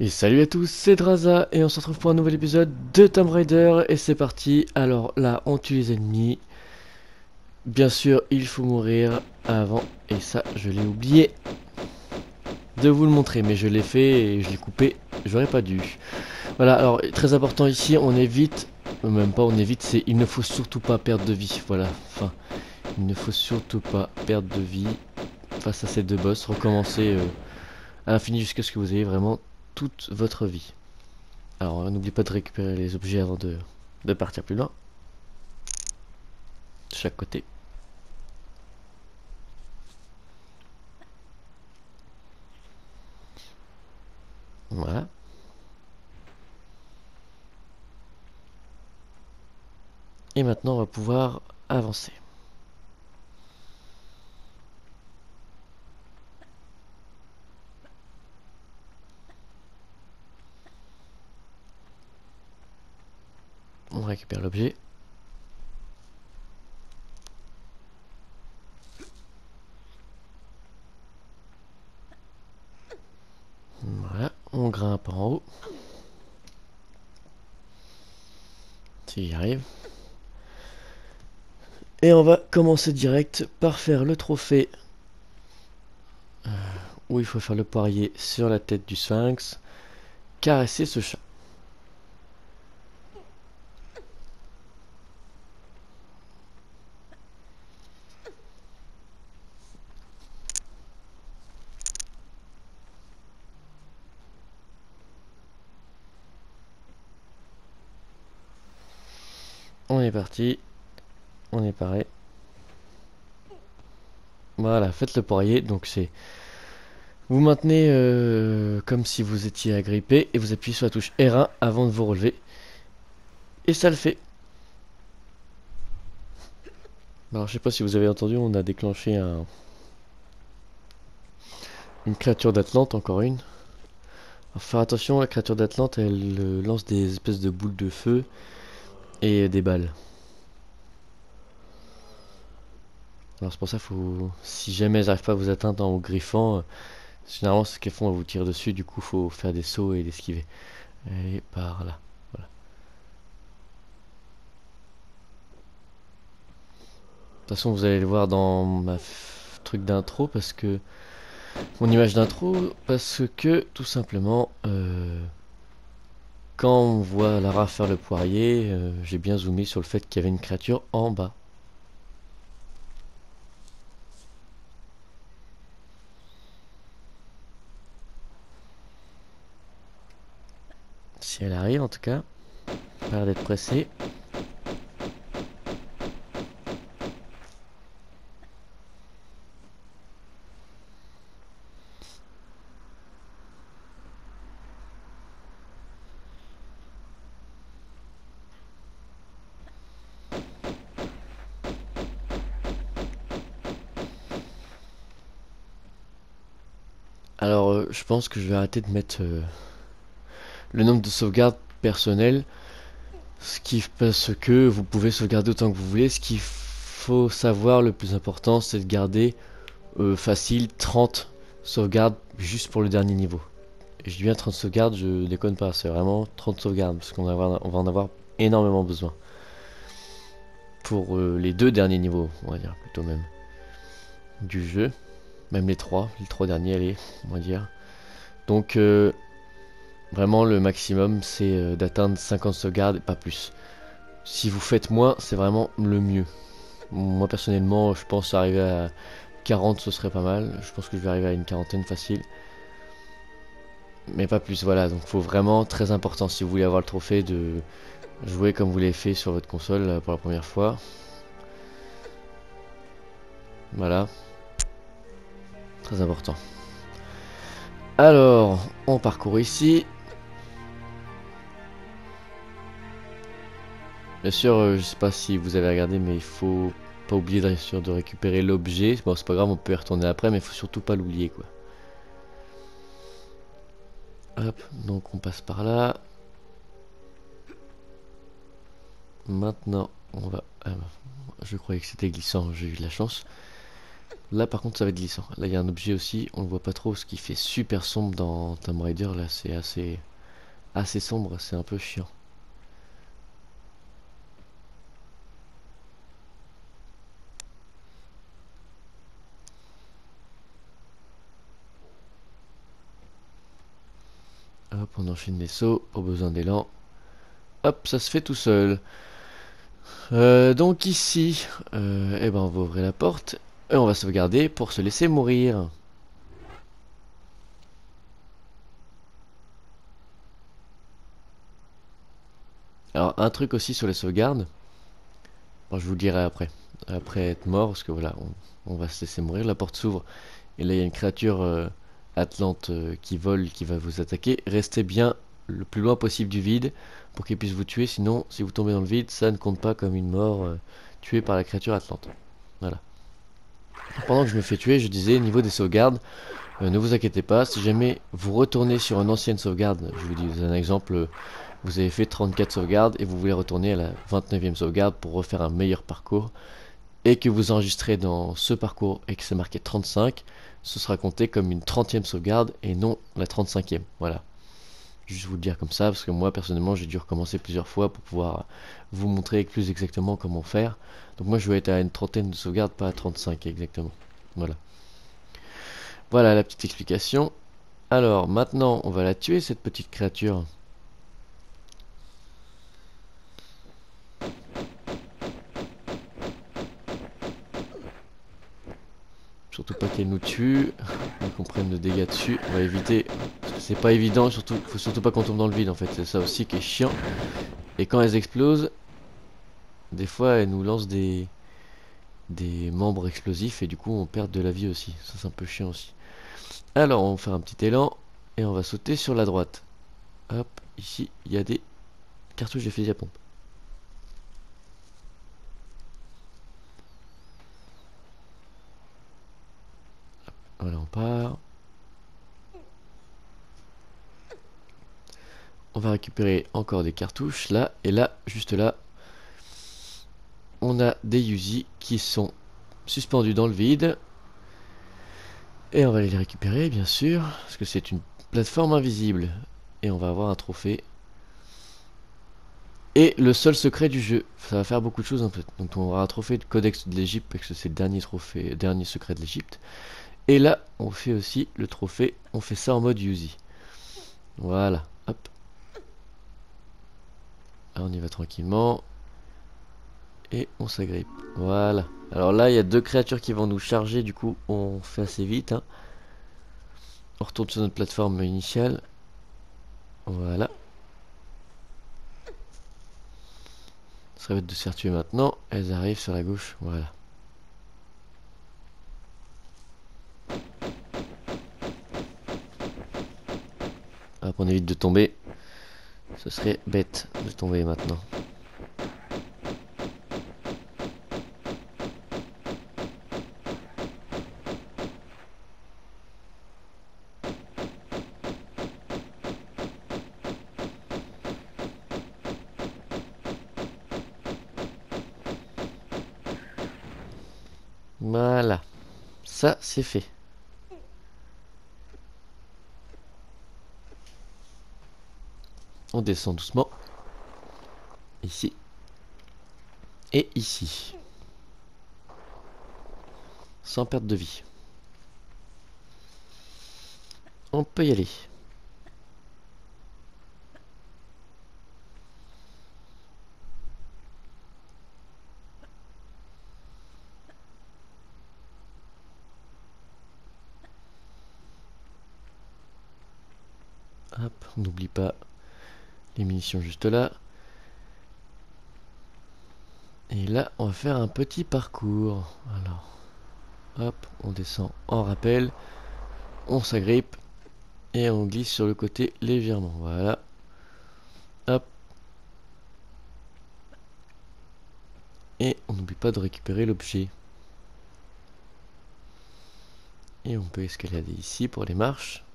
Et salut à tous, c'est Draza et on se retrouve pour un nouvel épisode de Tomb Raider et c'est parti. Alors là, on tue les ennemis. Bien sûr, il faut mourir avant et ça, je l'ai oublié de vous le montrer, mais je l'ai fait et je l'ai coupé. J'aurais pas dû. Voilà, alors très important ici, on évite, même pas on évite, c'est il ne faut surtout pas perdre de vie. Voilà, enfin, il ne faut surtout pas perdre de vie face à ces deux boss. Recommencer à l'infini jusqu'à ce que vous ayez vraiment toute votre vie. Alors, n'oubliez pas de récupérer les objets avant de partir plus loin. De chaque côté. Voilà. Et maintenant, on va pouvoir avancer. On récupère l'objet. Voilà. On grimpe en haut. S'il y arrive. Et on va commencer direct par faire le trophée. Où il faut faire le poirier sur la tête du sphinx. Caresser ce chat. On est parti. On est pareil. Voilà, faites le poirier. Donc c'est... Vous maintenez comme si vous étiez agrippé et vous appuyez sur la touche R1 avant de vous relever. Et ça le fait. Alors je sais pas si vous avez entendu, on a déclenché une créature d'Atlante, encore une. Alors faire attention, la créature d'Atlante elle lance des espèces de boules de feu et des balles. Alors c'est pour ça faut, si jamais elles n'arrivent pas à vous atteindre en vous griffant, généralement ce qu'elles font, elles vous tirent dessus, du coup faut faire des sauts et l'esquiver. Et par là, voilà. De toute façon vous allez le voir dans ma truc d'intro parce que mon image d'intro parce que tout simplement quand on voit Lara faire le poirier, j'ai bien zoomé sur le fait qu'il y avait une créature en bas. Si elle arrive en tout cas, elle a l'air d'être pressée. Alors je pense que je vais arrêter de mettre le nombre de sauvegardes personnelles, ce qui parce que vous pouvez sauvegarder autant que vous voulez. Ce qu'il faut savoir, le plus important, c'est de garder facile 30 sauvegardes juste pour le dernier niveau. Et je dis bien 30 sauvegardes, je déconne pas, c'est vraiment 30 sauvegardes parce qu'on va en avoir énormément besoin. Pour les deux derniers niveaux, on va dire plutôt même du jeu, même les trois derniers, allez, on va dire. Donc vraiment le maximum c'est d'atteindre 50 sauvegardes et pas plus. Si vous faites moins, c'est vraiment le mieux. Moi personnellement, je pense arriver à 40 ce serait pas mal. Je pense que je vais arriver à une quarantaine facile. Mais pas plus, voilà. Donc faut vraiment, très important si vous voulez avoir le trophée, de jouer comme vous l'avez fait sur votre console pour la première fois. Voilà. Très important. Alors, on parcourt ici. Bien sûr, je sais pas si vous avez regardé, mais il faut pas oublier bien sûr de récupérer l'objet. Bon, c'est pas grave, on peut y retourner après, mais il faut surtout pas l'oublier, quoi. Hop, donc on passe par là. Maintenant, on va... je croyais que c'était glissant, j'ai eu de la chance. Là par contre ça va être glissant. Là il y a un objet aussi, on le voit pas trop, ce qui fait super sombre dans Tomb Raider. Là c'est assez sombre, c'est un peu chiant. Hop, on enchaîne les sauts, au besoin d'élan. Hop, ça se fait tout seul. Donc ici, eh ben on va ouvrir la porte et on va sauvegarder pour se laisser mourir. Alors un truc aussi sur les sauvegardes, bon, je vous le dirai après être mort, parce que voilà, on va se laisser mourir, la porte s'ouvre et là il y a une créature Atlante qui vole, qui va vous attaquer. Restez bien le plus loin possible du vide pour qu'il puisse vous tuer, sinon si vous tombez dans le vide, ça ne compte pas comme une mort tuée par la créature Atlante. Voilà. Pendant que je me fais tuer, je disais, niveau des sauvegardes, ne vous inquiétez pas, si jamais vous retournez sur une ancienne sauvegarde, je vous dis un exemple, vous avez fait 34 sauvegardes et vous voulez retourner à la 29e sauvegarde pour refaire un meilleur parcours, et que vous enregistrez dans ce parcours et que c'est marqué 35, ce sera compté comme une 30e sauvegarde et non la 35e. Voilà. Juste vous le dire comme ça, parce que moi personnellement j'ai dû recommencer plusieurs fois pour pouvoir vous montrer plus exactement comment faire. Donc moi je vais être à une trentaine de sauvegardes, pas à 35 exactement. Voilà. Voilà la petite explication. Alors maintenant on va la tuer cette petite créature. Surtout pas qu'elle nous tue, et qu'on prenne de dégâts dessus. On va éviter, parce que c'est pas évident, surtout, faut surtout pas qu'on tombe dans le vide en fait. C'est ça aussi qui est chiant. Et quand elles explosent, des fois elles nous lancent des membres explosifs et du coup on perd de la vie aussi. Ça c'est un peu chiant aussi. Alors on va faire un petit élan et on va sauter sur la droite. Hop, ici il y a des cartouches de fusil à pompe. Voilà, on part. On va récupérer encore des cartouches là et là, juste là, on a des Uzi qui sont suspendus dans le vide. Et on va aller les récupérer, bien sûr, parce que c'est une plateforme invisible. Et on va avoir un trophée. Et le seul secret du jeu, ça va faire beaucoup de choses en fait. Donc on aura un trophée de Codex de l'Egypte, parce que c'est le dernier trophée, dernier secret de l'Egypte. Et là, on fait aussi le trophée, on fait ça en mode Uzi. Voilà, hop. Là, on y va tranquillement. Et on s'agrippe. Voilà. Alors là, il y a deux créatures qui vont nous charger, du coup, on fait assez vite. Hein. On retourne sur notre plateforme initiale. Voilà. Ça serait bête de se faire tuer maintenant. Elles arrivent sur la gauche. Voilà. Hop, on évite de tomber. Ce serait bête de tomber maintenant. Voilà. Ça, c'est fait. On descend doucement. Ici. Et ici. Sans perte de vie. On peut y aller. Hop, on n'oublie pas les munitions juste là. Et là, on va faire un petit parcours. Alors, hop, on descend en rappel. On s'agrippe. Et on glisse sur le côté légèrement. Voilà. Hop. Et on n'oublie pas de récupérer l'objet. Et on peut escalader ici pour les marches.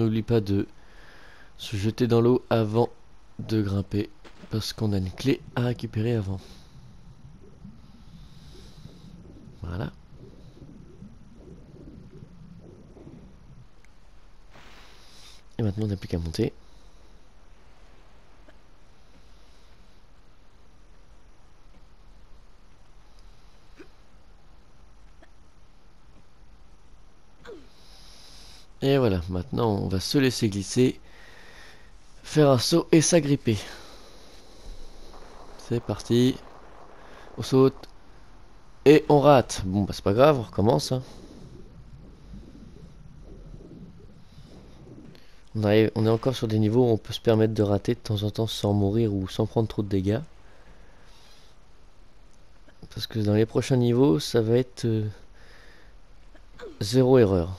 n'oublie pas de se jeter dans l'eau avant de grimper, parce qu'on a une clé à récupérer avant. Voilà. Et maintenant on n'a plus qu'à monter. Et voilà, maintenant on va se laisser glisser, faire un saut et s'agripper. C'est parti. On saute. Et on rate. Bon bah c'est pas grave, on recommence. Hein. On est encore sur des niveaux où on peut se permettre de rater de temps en temps sans mourir ou sans prendre trop de dégâts. Parce que dans les prochains niveaux, ça va être zéro erreur.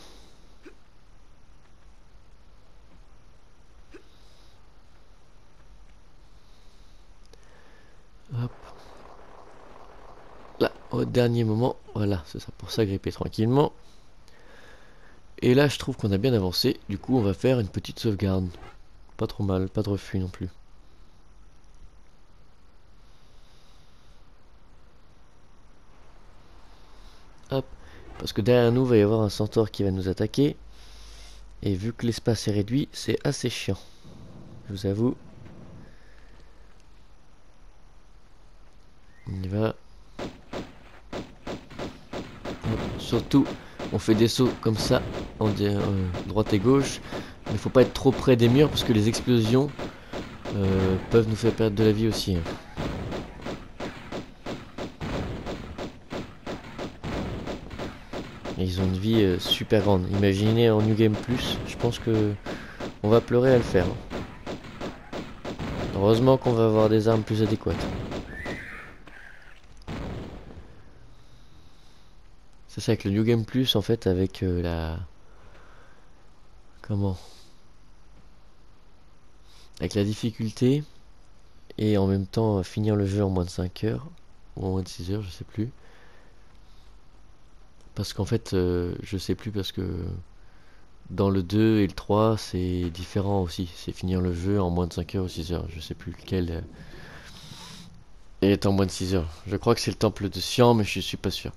Hop. Là, au dernier moment, voilà, c'est ça, pour s'agripper tranquillement. Et là, je trouve qu'on a bien avancé. Du coup, on va faire une petite sauvegarde. Pas trop mal, pas de refus non plus. Hop. Parce que derrière nous, il va y avoir un centaure qui va nous attaquer. Et vu que l'espace est réduit, c'est assez chiant. Je vous avoue. On y va. Hop. Surtout, on fait des sauts comme ça, en droite et gauche. Mais il faut pas être trop près des murs parce que les explosions peuvent nous faire perdre de la vie aussi. Hein. Et ils ont une vie super grande. Imaginez en New Game Plus, je pense que on va pleurer à le faire. Heureusement qu'on va avoir des armes plus adéquates. C'est ça avec le New Game Plus en fait, avec la... Comment? Avec la difficulté et en même temps finir le jeu en moins de 5 heures ou en moins de 6 heures, je sais plus. Parce qu'en fait, je sais plus parce que dans le 2 et le 3, c'est différent aussi. C'est finir le jeu en moins de 5 heures ou 6 heures. Je sais plus lequel est en moins de 6 heures. Je crois que c'est le temple de Sian, mais je suis pas sûr.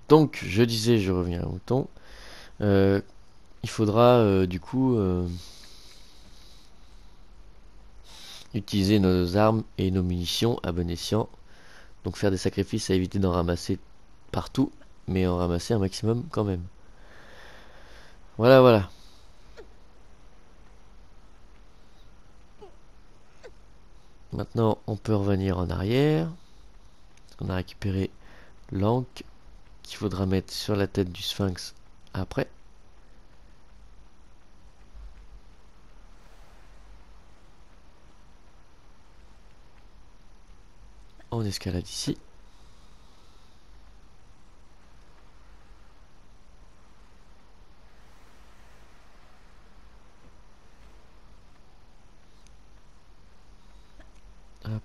Donc, je disais, je reviens au mouton. Il faudra du coup utiliser nos armes et nos munitions à bon escient. Donc faire des sacrifices à éviter d'en ramasser partout, mais en ramasser un maximum quand même. Voilà, voilà. Maintenant, on peut revenir en arrière. On a récupéré l'encre qu'il faudra mettre sur la tête du sphinx après. On escalade ici. Hop.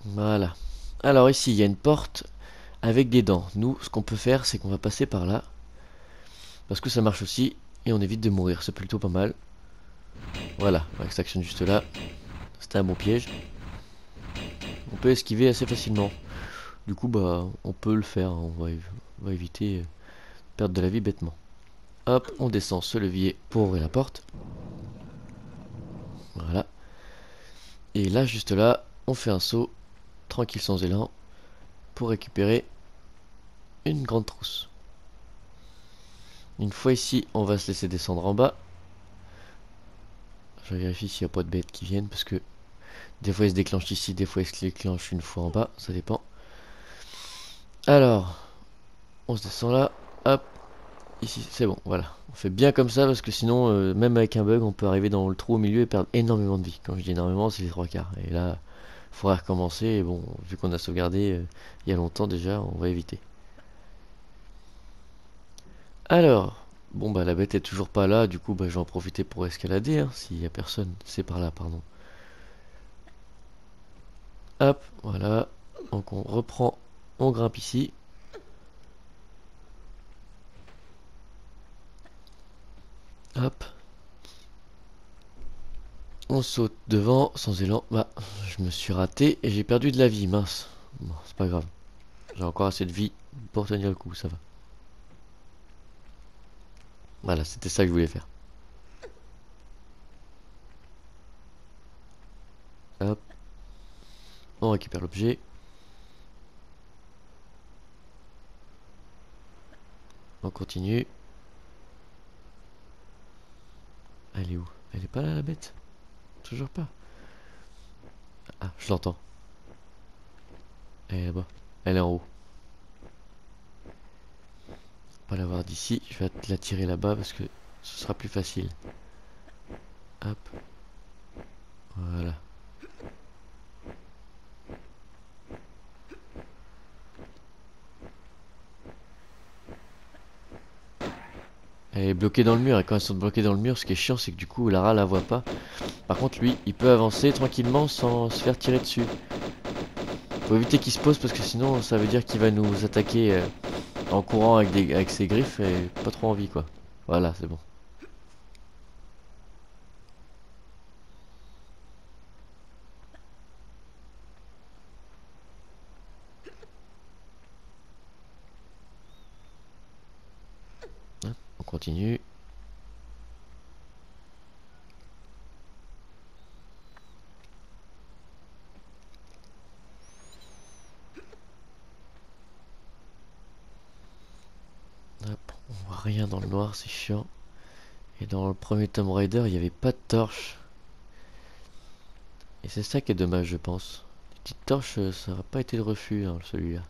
Voilà. Alors ici, il y a une porte avec des dents. Nous, ce qu'on peut faire, c'est qu'on va passer par là. Parce que ça marche aussi. Et on évite de mourir. C'est plutôt pas mal. Voilà. Extraction juste là. C'était un bon piège. On peut esquiver assez facilement. Du coup, bah, on peut le faire. On va éviter de perdre de la vie bêtement. Hop, on descend ce levier pour ouvrir la porte. Voilà. Et là, juste là, on fait un saut. Tranquille sans élan. Pour récupérer une grande trousse. Une fois ici, on va se laisser descendre en bas. Je vérifie s'il n'y a pas de bêtes qui viennent parce que des fois il se déclenche ici, des fois il se déclenche une fois en bas, ça dépend. Alors, on se descend là, hop, ici, c'est bon, voilà. On fait bien comme ça parce que sinon, même avec un bug, on peut arriver dans le trou au milieu et perdre énormément de vie. Quand je dis énormément, c'est les 3/4. Et là, il faudra recommencer. Et bon, vu qu'on a sauvegardé il y a longtemps déjà, on va éviter. Alors, bon bah la bête est toujours pas là, du coup bah je vais en profiter pour escalader, hein, s'il y a personne. C'est par là, pardon. Hop, voilà. Donc on reprend, on grimpe ici. Hop. On saute devant, sans élan. Bah, je me suis raté et j'ai perdu de la vie, mince. Bon, c'est pas grave. J'ai encore assez de vie pour tenir le coup, ça va. Voilà, c'était ça que je voulais faire. Hop, on récupère l'objet. On continue. Elle est où? Elle est pas là, la bête? Toujours pas. Ah, je l'entends. Elle est là-bas. Elle est en haut. Pas la voir d'ici. Je vais la tirer là-bas parce que ce sera plus facile. Hop, voilà. Elle est bloquée dans le mur et quand elles sont bloquées dans le mur, ce qui est chiant, c'est que du coup, Lara la voit pas. Par contre, lui, il peut avancer tranquillement sans se faire tirer dessus. Faut éviter qu'il se pose parce que sinon, ça veut dire qu'il va nous attaquer en courant avec ses griffes et pas trop envie quoi. Voilà, c'est bon. Hop, on continue. Hop, on voit rien dans le noir, c'est chiant. Et dans le premier Tomb Raider, il n'y avait pas de torche. Et c'est ça qui est dommage, je pense. Les petites torches, ça n'aurait pas été le refus, hein, celui-là.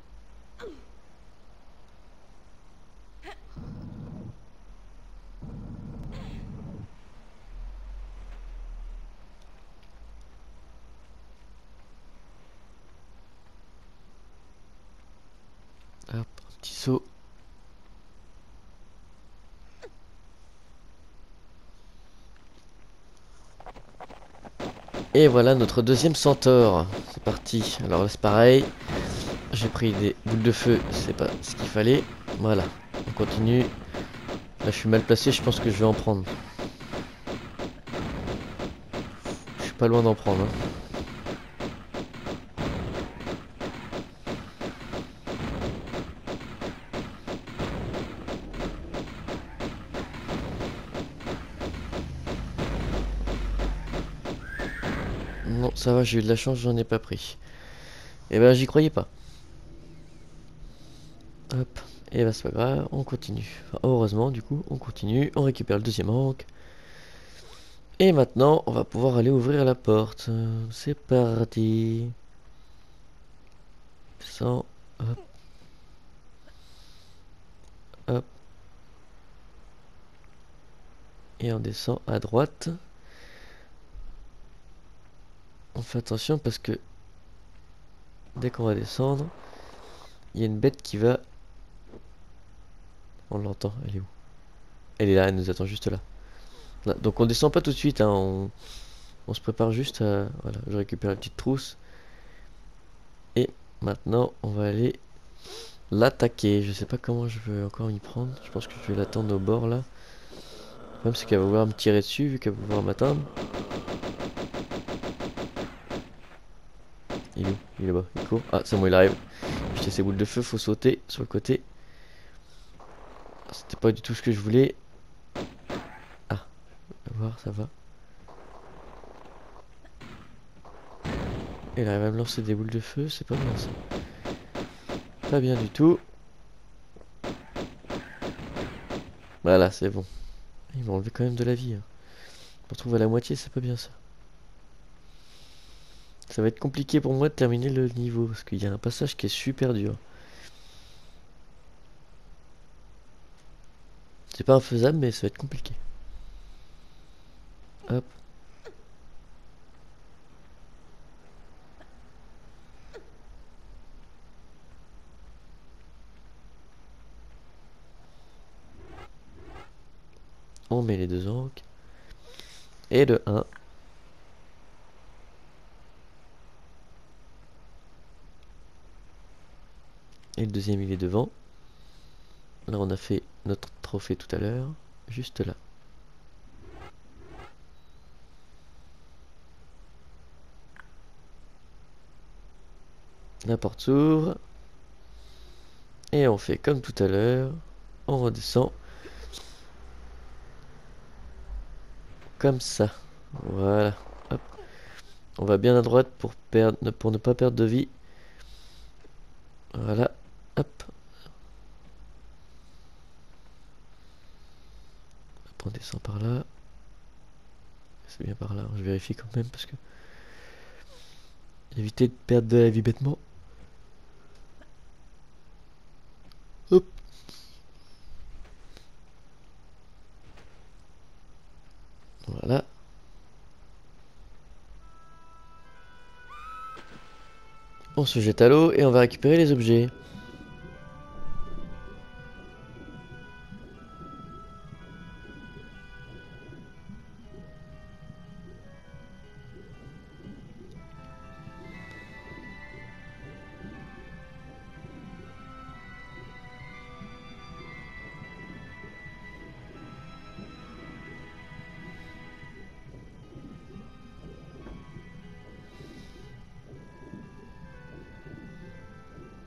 Hop, un petit saut. Et voilà notre deuxième centaure. C'est parti. Alors là, c'est pareil. J'ai pris des boules de feu, c'est pas ce qu'il fallait. Voilà, on continue. Là, je suis mal placé, je pense que je vais en prendre. Je suis pas loin d'en prendre, hein. Non, ça va, j'ai eu de la chance, j'en ai pas pris. Et ben, j'y croyais pas. Hop, et ben, c'est pas grave, on continue. Enfin, heureusement, du coup, on continue. On récupère le deuxième ancre. Et maintenant, on va pouvoir aller ouvrir la porte. C'est parti. Descend, hop, hop. Et on descend à droite. On fait attention parce que dès qu'on va descendre, il y a une bête qui va. On l'entend, elle est où? Elle est là, elle nous attend juste là. Là, donc on descend pas tout de suite, hein, on se prépare juste à. Voilà, je récupère la petite trousse. Et maintenant, on va aller l'attaquer. Je sais pas comment je veux encore y prendre. Je pense que je vais l'attendre au bord là. Le problème, c'est qu'elle va vouloir me tirer dessus vu qu'elle va vouloir m'atteindre. Il est où? Il est là-bas, il court. Ah, c'est bon, il arrive. J'ai ses boules de feu, faut sauter sur le côté. C'était pas du tout ce que je voulais. Ah, on va voir, ça va. Il arrive à me lancer des boules de feu, c'est pas bien ça. Pas bien du tout. Voilà, c'est bon. Il m'a enlevé quand même de la vie, hein. On se retrouve à la moitié, c'est pas bien ça. Ça va être compliqué pour moi de terminer le niveau parce qu'il y a un passage qui est super dur. C'est pas infaisable, mais ça va être compliqué. Hop. On met les deux ancres. Et le 1. Et le deuxième il est devant. Là on a fait notre trophée tout à l'heure. Juste là. La porte s'ouvre. Et on fait comme tout à l'heure. On redescend. Comme ça. Voilà. Hop. On va bien à droite pour ne pas perdre de vie. Voilà. Hop. Hop, on descend par là. C'est bien par là. Je vérifie quand même parce que... Éviter de perdre de la vie bêtement. Hop. Voilà. On se jette à l'eau et on va récupérer les objets.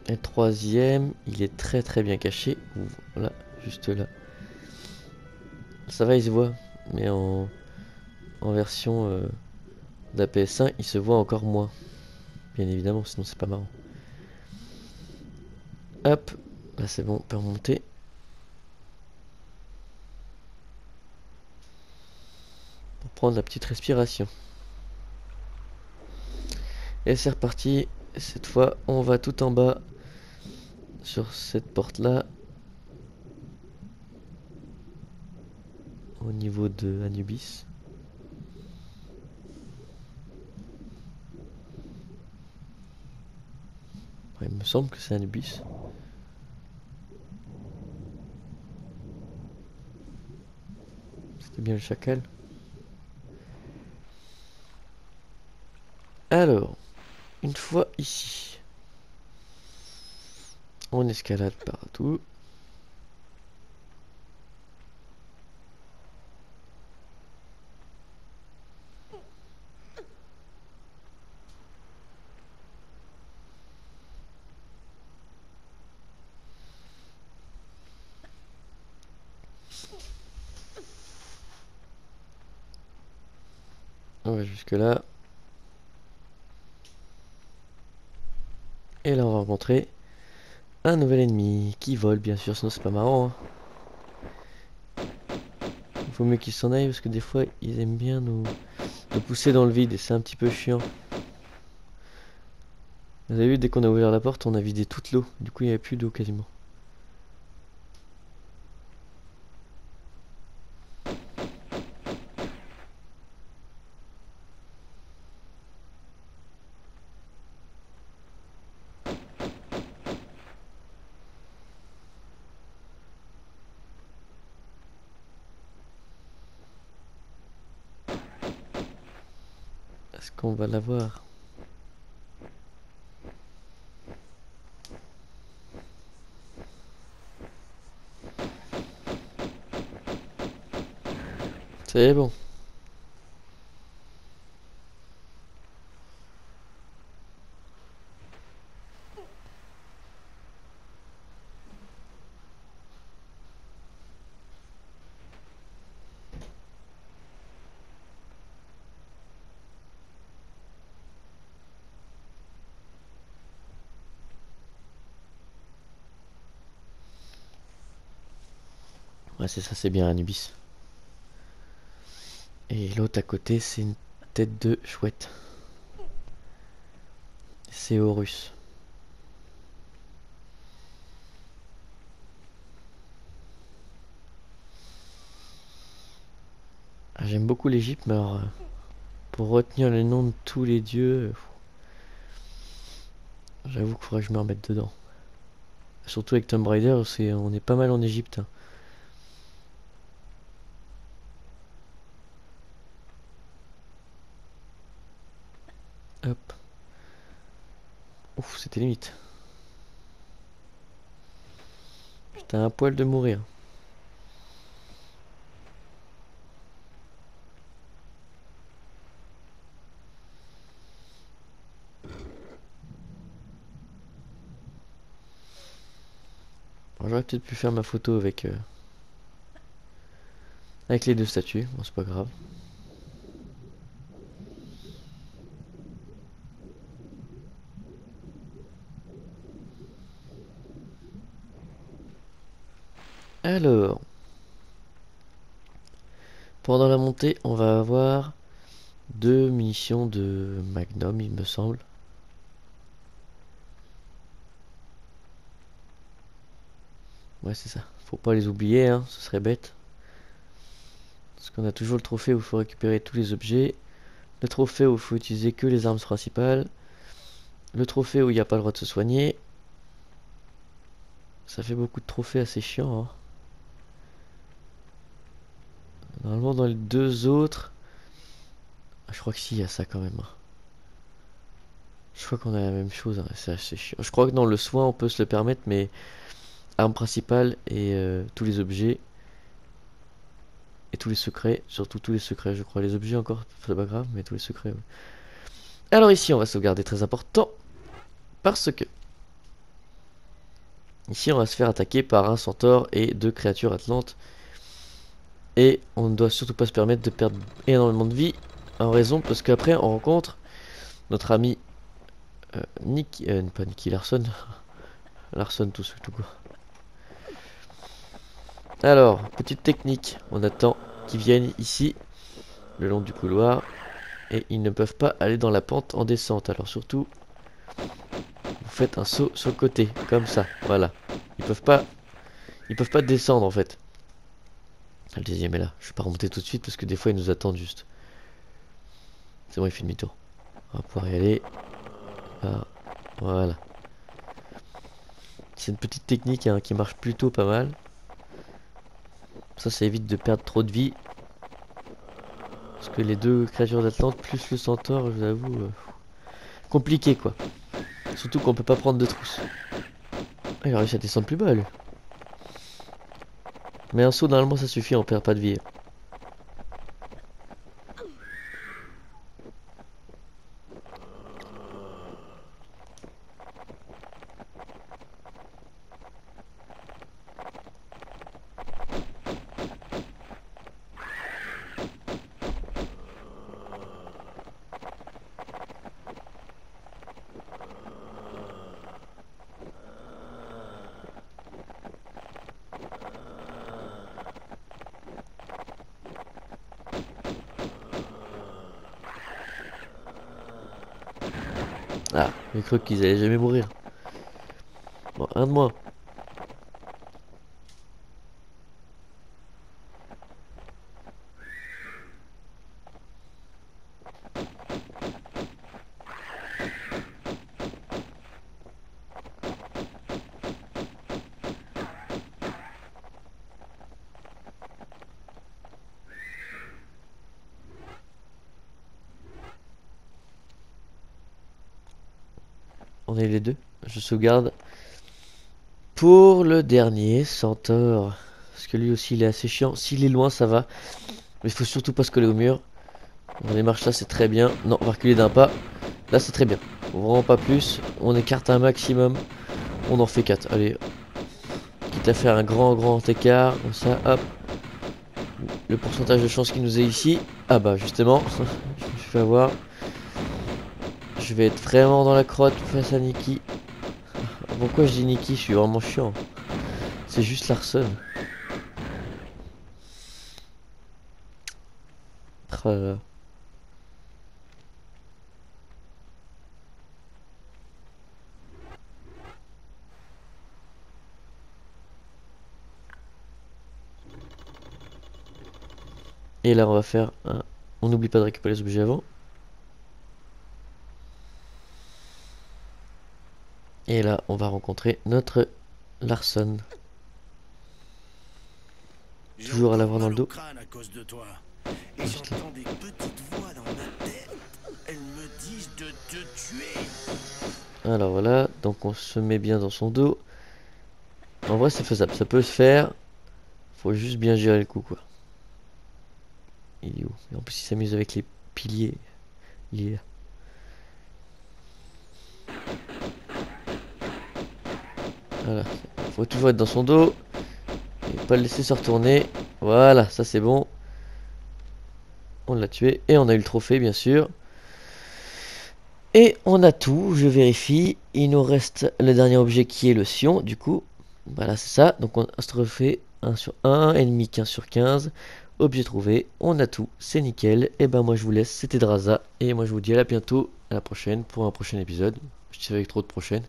Et le troisième, il est très bien caché. Voilà, juste là. Ça va, il se voit. Mais en version de la PS1, il se voit encore moins. Bien évidemment, sinon c'est pas marrant. Hop, là c'est bon, on peut remonter. Pour prendre la petite respiration. Et c'est reparti. Cette fois, on va tout en bas. Sur cette porte là. Au niveau de Anubis. Ouais, il me semble que c'est Anubis. C'était bien le chacal. Alors, une fois ici, on escalade partout. On va jusque là. Et là on va rencontrer un nouvel ennemi qui vole bien sûr, sinon c'est pas marrant, hein. Il faut mieux qu'ils s'en aillent parce que des fois ils aiment bien nous pousser dans le vide et c'est un petit peu chiant. Vous avez vu, dès qu'on a ouvert la porte on a vidé toute l'eau, du coup il n'y avait plus d'eau quasiment. Est-ce qu'on va l'avoir? C'est bon. Ouais c'est ça, c'est bien Anubis. Et l'autre à côté c'est une tête de chouette. C'est Horus. Ah, j'aime beaucoup l'Égypte, mais alors pour retenir les noms de tous les dieux, j'avoue qu'il faudrait que je me remette dedans. Surtout avec Tomb Raider, on est pas mal en Égypte, hein. Hop. Ouf, c'était limite. J'étais à un poil de mourir. J'aurais peut-être pu faire ma photo avec les deux statues. Bon, c'est pas grave. Alors, pendant la montée, on va avoir 2 munitions de Magnum, il me semble. Ouais, c'est ça. Faut pas les oublier, hein, ce serait bête. Parce qu'on a toujours le trophée où il faut récupérer tous les objets. Le trophée où il faut utiliser que les armes principales. Le trophée où il n'y a pas le droit de se soigner. Ça fait beaucoup de trophées assez chiants, hein. Normalement, dans les deux autres... je crois que si, il y a ça quand même, hein. Je crois qu'on a la même chose, hein. C'est assez chiant. Je crois que dans le soin, on peut se le permettre, mais... arme principale et tous les objets. Et tous les secrets, surtout tous les secrets, je crois. Les objets encore, c'est pas grave, mais tous les secrets, ouais. Alors ici, on va sauvegarder, très important. Parce que... ici, on va se faire attaquer par un centaure et 2 créatures atlantes. Et on ne doit surtout pas se permettre de perdre énormément de vie. En raison, parce qu'après, on rencontre notre ami pas Nicky Larson. Larson, tout quoi. Alors, petite technique. On attend qu'ils viennent ici, le long du couloir. Et ils ne peuvent pas aller dans la pente en descente. Alors surtout, vous faites un saut sur le côté, comme ça, voilà. Ils peuvent pas descendre en fait. Le deuxième est là. Je vais pas remonter tout de suite parce que des fois ils nous attendent juste. C'est bon, il fait demi-tour. On va pouvoir y aller. Ah, voilà. C'est une petite technique, hein, qui marche plutôt pas mal. Ça évite de perdre trop de vie. Parce que les 2 créatures d'Atlante plus le centaure, je vous avoue, compliqué quoi. Surtout qu'on peut pas prendre de trousse. Ah, il a réussi à descendre plus bas lui. Mais un saut normalement ça suffit, on perd pas de vie. Ah, j'ai cru qu'ils allaient jamais mourir. Bon, un de moins. On est les deux. Je sauvegarde pour le dernier, Centaure. Parce que lui aussi il est assez chiant. S'il est loin ça va. Mais il faut surtout pas se coller au mur. On démarche là, c'est très bien. Non, on va reculer d'un pas. Là c'est très bien. Faut vraiment pas plus. On écarte un maximum. On en fait 4. Allez. Quitte à faire un grand écart. Comme ça, hop. Le pourcentage de chance qu'il nous est ici. Ah bah justement. Je me suis fait avoir. Je vais être vraiment dans la crotte face à Nicky. Pourquoi je dis Nicky? Je suis vraiment chiant. C'est juste Larson. Oh là là. Et là on va faire un... on n'oublie pas de récupérer les objets avant. Et là on va rencontrer notre Larson. Toujours à l'avoir dans le dos. Et j'entends des petites voix dans ma tête. Elles me disent de te tuer. Alors voilà, donc on se met bien dans son dos. En vrai c'est faisable, ça peut se faire. Faut juste bien gérer le coup quoi. Il est où? Et en plus il s'amuse avec les piliers. Il est là. Voilà. Faut toujours être dans son dos. Et pas le laisser se retourner. Voilà, ça c'est bon. On l'a tué. Et on a eu le trophée bien sûr. Et on a tout, je vérifie. Il nous reste le dernier objet qui est le Sion, du coup. Voilà, c'est ça. Donc on se refait 1 sur 1, ennemi 15 sur 15. Objet trouvé, on a tout, c'est nickel. Et ben moi je vous laisse, c'était Draza. Et moi je vous dis à la bientôt, à la prochaine, pour un prochain épisode. Je sais avec trop de prochaines.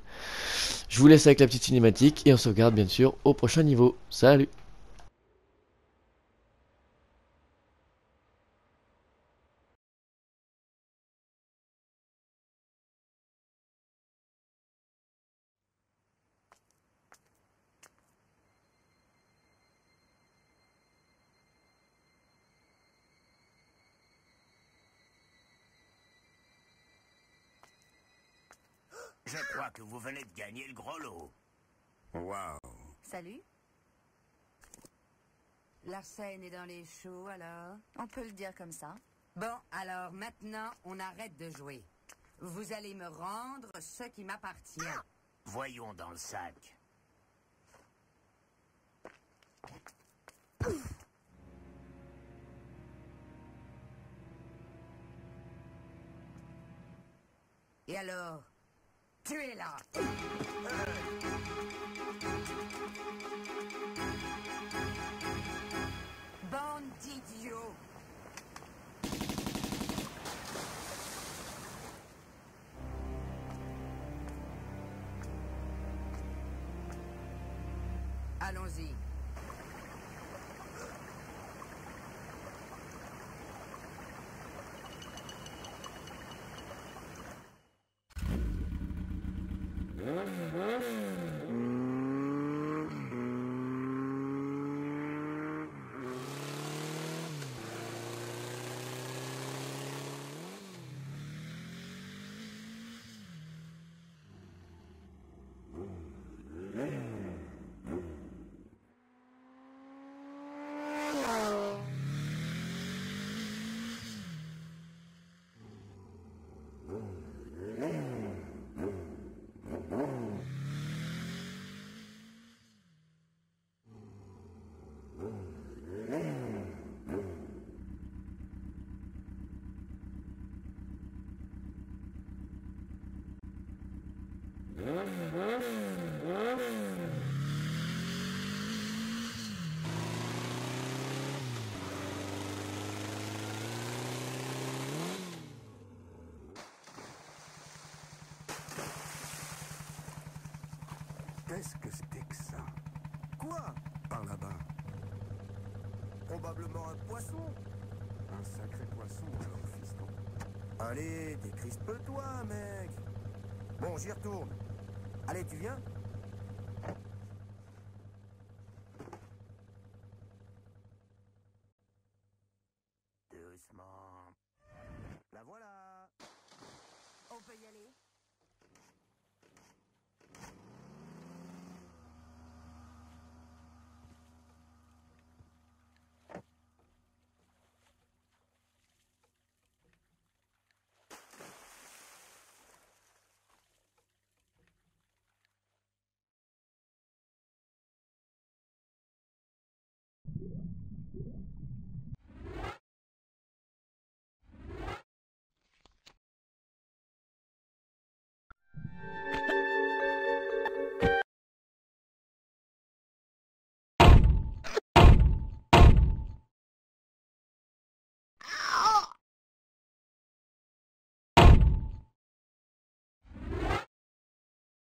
Je vous laisse avec la petite cinématique et on sauvegarde bien sûr au prochain niveau. Salut! Je crois que vous venez de gagner le gros lot. Waouh. Salut. L'arsène est dans les choux, alors? On peut le dire comme ça. Bon, alors maintenant, on arrête de jouer. Vous allez me rendre ce qui m'appartient. Voyons dans le sac. Et alors? Tuez-la! Bande d'idiots! Allons-y. Qu'est-ce que c'était que ça? Quoi? Par là-bas. Probablement un poisson. Un sacré poisson, alors, fiston. Allez, décrispe-toi, mec. Bon, j'y retourne. Allez, tu viens? Doucement. La voilà. On peut y aller?